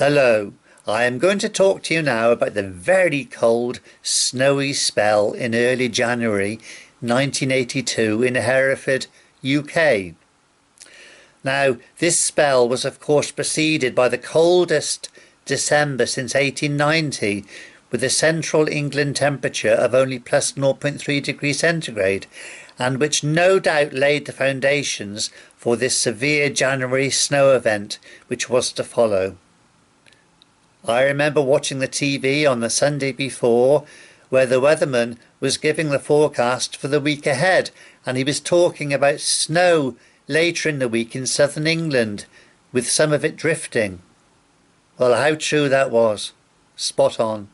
Hello, I am going to talk to you now about the very cold, snowy spell in early January 1982 in Hereford, UK. Now, this spell was of course preceded by the coldest December since 1890, with a central England temperature of only plus 0.3 degrees centigrade, and which no doubt laid the foundations for this severe January snow event which was to follow. I remember watching the TV on the Sunday before, where the weatherman was giving the forecast for the week ahead, and he was talking about snow later in the week in southern England, with some of it drifting. Well, how true that was. Spot on.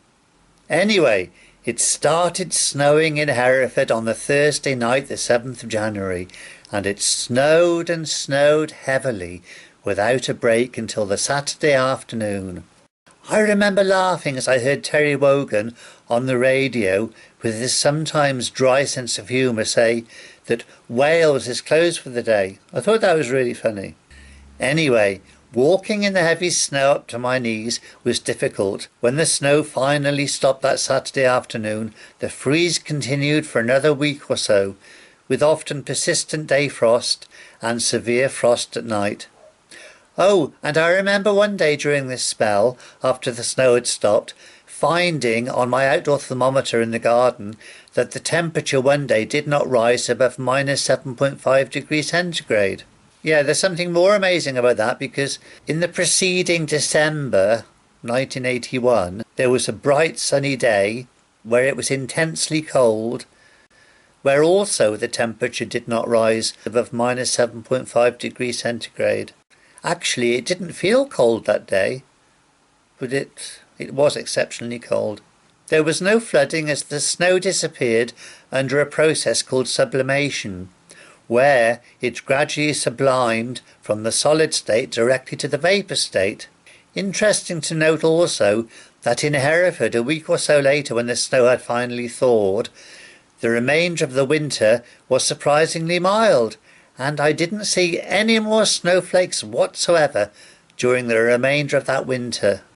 Anyway, it started snowing in Hereford on the Thursday night, the 7th of January, and it snowed and snowed heavily without a break until the Saturday afternoon. I remember laughing as I heard Terry Wogan on the radio with his sometimes dry sense of humour say that Wales is closed for the day. I thought that was really funny. Anyway, walking in the heavy snow up to my knees was difficult. When the snow finally stopped that Saturday afternoon, the freeze continued for another week or so, with often persistent day frost and severe frost at night. Oh, and I remember one day during this spell, after the snow had stopped, finding on my outdoor thermometer in the garden that the temperature one day did not rise above minus 7.5 degrees centigrade. Yeah, there's something more amazing about that, because in the preceding December 1981, there was a bright sunny day where it was intensely cold, where also the temperature did not rise above minus 7.5 degrees centigrade. Actually, it didn't feel cold that day, but it was exceptionally cold. There was no flooding as the snow disappeared under a process called sublimation, where it gradually sublimed from the solid state directly to the vapour state. Interesting to note also that in Hereford, a week or so later, when the snow had finally thawed, the remainder of the winter was surprisingly mild, and I didn't see any more snowflakes whatsoever during the remainder of that winter.